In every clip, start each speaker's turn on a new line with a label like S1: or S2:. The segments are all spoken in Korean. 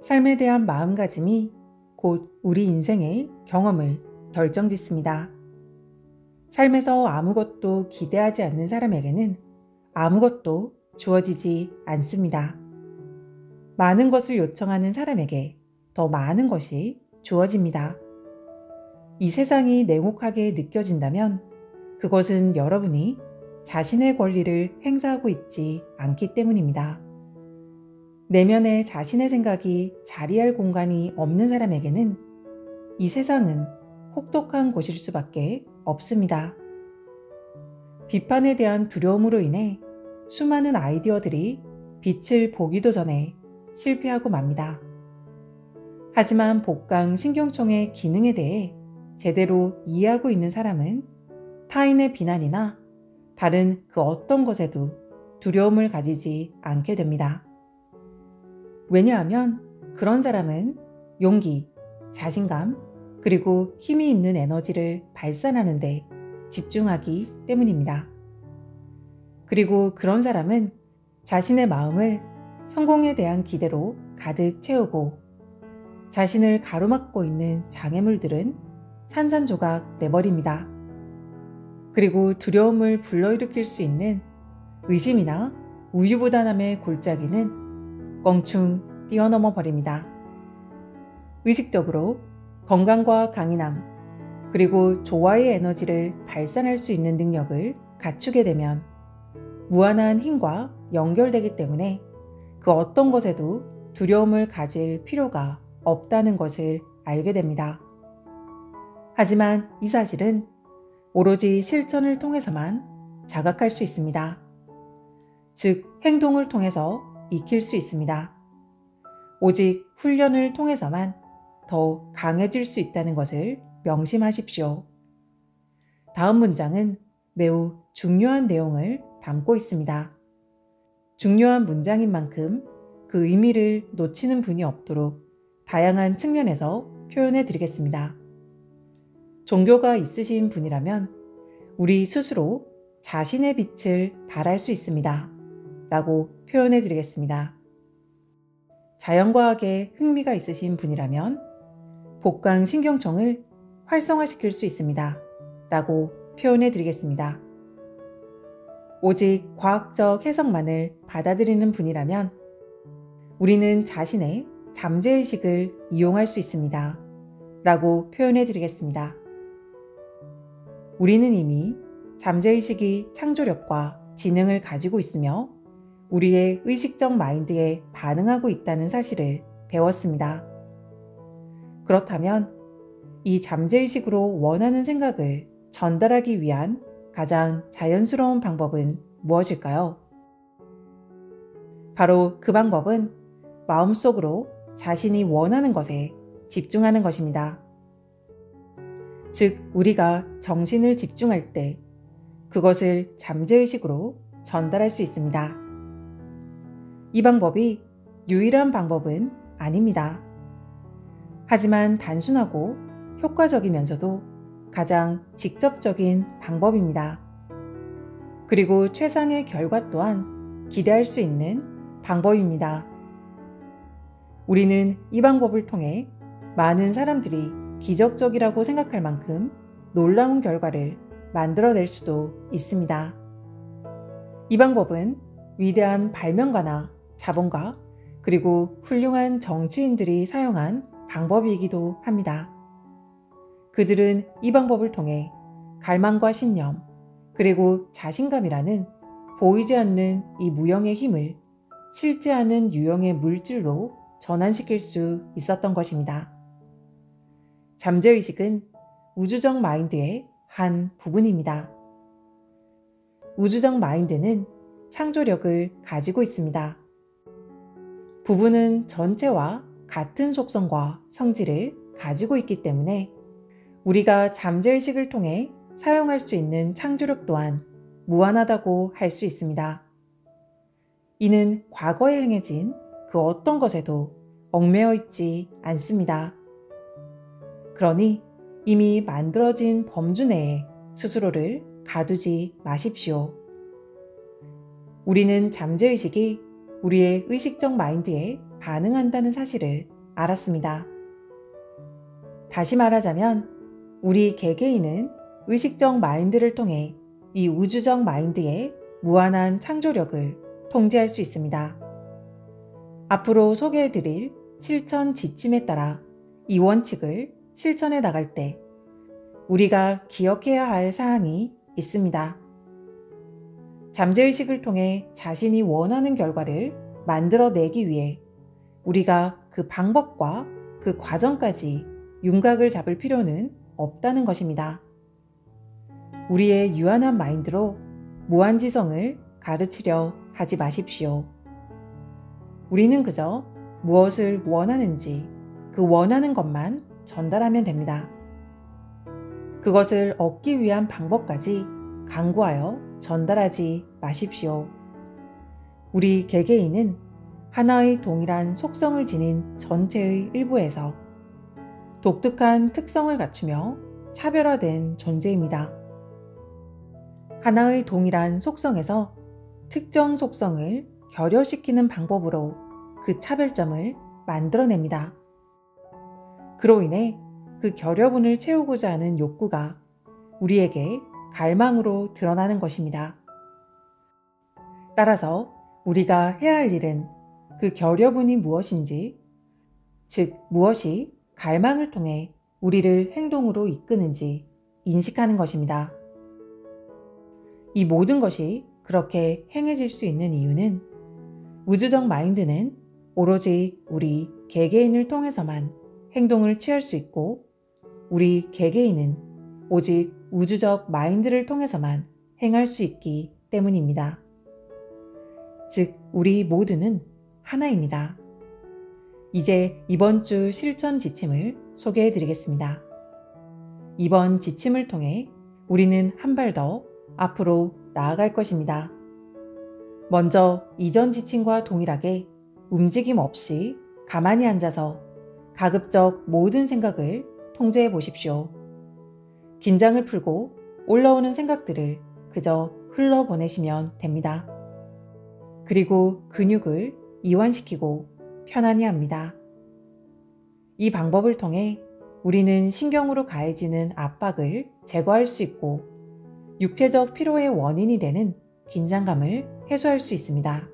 S1: 삶에 대한 마음가짐이 곧 우리 인생의 경험을 결정짓습니다. 삶에서 아무것도 기대하지 않는 사람에게는 아무것도 주어지지 않습니다. 많은 것을 요청하는 사람에게 더 많은 것이 주어집니다. 이 세상이 냉혹하게 느껴진다면 그것은 여러분이 자신의 권리를 행사하고 있지 않기 때문입니다. 내면에 자신의 생각이 자리할 공간이 없는 사람에게는 이 세상은 혹독한 곳일 수밖에 없습니다. 비판에 대한 두려움으로 인해 수많은 아이디어들이 빛을 보기도 전에 실패하고 맙니다. 하지만 복강 신경총의 기능에 대해 제대로 이해하고 있는 사람은 타인의 비난이나 다른 그 어떤 것에도 두려움을 가지지 않게 됩니다. 왜냐하면 그런 사람은 용기, 자신감, 그리고 힘이 있는 에너지를 발산하는 데 집중하기 때문입니다. 그리고 그런 사람은 자신의 마음을 성공에 대한 기대로 가득 채우고 자신을 가로막고 있는 장애물들은 산산조각 내버립니다. 그리고 두려움을 불러일으킬 수 있는 의심이나 우유부단함의 골짜기는 껑충 뛰어넘어 버립니다. 의식적으로 건강과 강인함, 그리고 조화의 에너지를 발산할 수 있는 능력을 갖추게 되면 무한한 힘과 연결되기 때문에 그 어떤 것에도 두려움을 가질 필요가 없다는 것을 알게 됩니다. 하지만 이 사실은 오로지 실천을 통해서만 자각할 수 있습니다. 즉, 행동을 통해서 익힐 수 있습니다. 오직 훈련을 통해서만 더 강해질 수 있다는 것을 명심하십시오. 다음 문장은 매우 중요한 내용을 담고 있습니다. 중요한 문장인 만큼 그 의미를 놓치는 분이 없도록 다양한 측면에서 표현해 드리겠습니다. 종교가 있으신 분이라면 우리 스스로 자신의 빛을 발할 수 있습니다. 라고 표현해 드리겠습니다. 자연과학에 흥미가 있으신 분이라면 복강신경청을 활성화시킬 수 있습니다. 라고 표현해 드리겠습니다. 오직 과학적 해석만을 받아들이는 분이라면 우리는 자신의 잠재의식을 이용할 수 있습니다. 라고 표현해 드리겠습니다. 우리는 이미 잠재의식이 창조력과 지능을 가지고 있으며 우리의 의식적 마인드에 반응하고 있다는 사실을 배웠습니다. 그렇다면 이 잠재의식으로 원하는 생각을 전달하기 위한 가장 자연스러운 방법은 무엇일까요? 바로 그 방법은 마음속으로 자신이 원하는 것에 집중하는 것입니다. 즉, 우리가 정신을 집중할 때 그것을 잠재의식으로 전달할 수 있습니다. 이 방법이 유일한 방법은 아닙니다. 하지만 단순하고 효과적이면서도 가장 직접적인 방법입니다. 그리고 최상의 결과 또한 기대할 수 있는 방법입니다. 우리는 이 방법을 통해 많은 사람들이 기적적이라고 생각할 만큼 놀라운 결과를 만들어낼 수도 있습니다. 이 방법은 위대한 발명가나 자본가 그리고 훌륭한 정치인들이 사용한 방법이기도 합니다. 그들은 이 방법을 통해 갈망과 신념 그리고 자신감이라는 보이지 않는 이 무형의 힘을 실제하는 유형의 물질로 전환시킬 수 있었던 것입니다. 잠재의식은 우주적 마인드의 한 부분입니다. 우주적 마인드는 창조력을 가지고 있습니다. 부분은 전체와 같은 속성과 성질을 가지고 있기 때문에 우리가 잠재의식을 통해 사용할 수 있는 창조력 또한 무한하다고 할 수 있습니다. 이는 과거에 행해진 그 어떤 것에도 얽매여 있지 않습니다. 그러니 이미 만들어진 범주 내에 스스로를 가두지 마십시오. 우리는 잠재의식이 우리의 의식적 마인드에 반응한다는 사실을 알았습니다. 다시 말하자면 우리 개개인은 의식적 마인드를 통해 이 우주적 마인드의 무한한 창조력을 통제할 수 있습니다. 앞으로 소개해드릴 실천 지침에 따라 이 원칙을 실천해 나갈 때 우리가 기억해야 할 사항이 있습니다. 잠재의식을 통해 자신이 원하는 결과를 만들어내기 위해 우리가 그 방법과 그 과정까지 윤곽을 잡을 필요는 없다는 것입니다. 우리의 유한한 마인드로 무한지성을 가르치려 하지 마십시오. 우리는 그저 무엇을 원하는지 그 원하는 것만 전달하면 됩니다. 그것을 얻기 위한 방법까지 강구하여 전달하지 마십시오. 우리 개개인은 하나의 동일한 속성을 지닌 전체의 일부에서 독특한 특성을 갖추며 차별화된 존재입니다. 하나의 동일한 속성에서 특정 속성을 결여시키는 방법으로 그 차별점을 만들어냅니다. 그로 인해 그 결여분을 채우고자 하는 욕구가 우리에게 갈망으로 드러나는 것입니다. 따라서 우리가 해야 할 일은 그 결여분이 무엇인지, 즉 무엇이 갈망을 통해 우리를 행동으로 이끄는지 인식하는 것입니다. 이 모든 것이 그렇게 행해질 수 있는 이유는 우주적 마인드는 오로지 우리 개개인을 통해서만 행동을 취할 수 있고 우리 개개인은 오직 우주적 마인드를 통해서만 행할 수 있기 때문입니다. 즉, 우리 모두는 하나입니다. 이제 이번 주 실천 지침을 소개해 드리겠습니다. 이번 지침을 통해 우리는 한 발 더 앞으로 나아갈 것입니다. 먼저 이전 지침과 동일하게 움직임 없이 가만히 앉아서 가급적 모든 생각을 통제해 보십시오. 긴장을 풀고 올라오는 생각들을 그저 흘러보내시면 됩니다. 그리고 근육을 이완시키고 편안히 합니다. 이 방법을 통해 우리는 신경으로 가해지는 압박을 제거할 수 있고 육체적 피로의 원인이 되는 긴장감을 해소할 수 있습니다.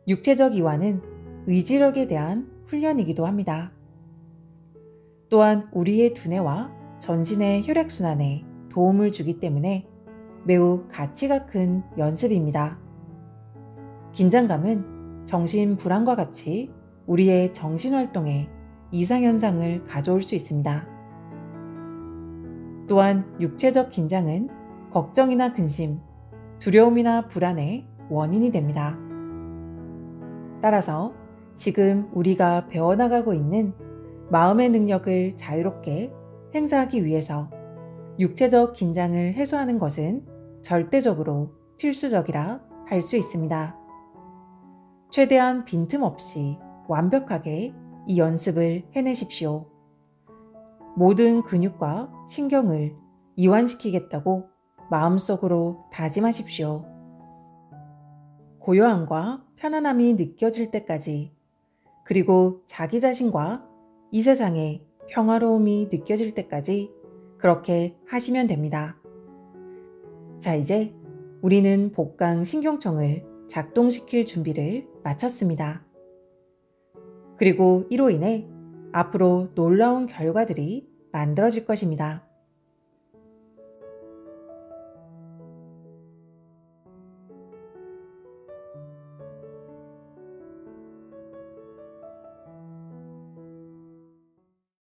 S1: 육체적 이완은 의지력에 대한 훈련이기도 합니다. 또한 우리의 두뇌와 전신의 혈액순환에 도움을 주기 때문에 매우 가치가 큰 연습입니다. 긴장감은 정신 불안과 같이 우리의 정신활동에 이상현상을 가져올 수 있습니다. 또한 육체적 긴장은 걱정이나 근심, 두려움이나 불안의 원인이 됩니다. 따라서 지금 우리가 배워나가고 있는 마음의 능력을 자유롭게 행사하기 위해서 육체적 긴장을 해소하는 것은 절대적으로 필수적이라 할 수 있습니다. 최대한 빈틈없이 완벽하게 이 연습을 해내십시오. 모든 근육과 신경을 이완시키겠다고 마음속으로 다짐하십시오. 고요함과 편안함이 느껴질 때까지, 그리고 자기 자신과 이 세상의 평화로움이 느껴질 때까지 그렇게 하시면 됩니다. 자, 이제 우리는 복강 신경청을 작동시킬 준비를 마쳤습니다. 그리고 이로 인해 앞으로 놀라운 결과들이 만들어질 것입니다.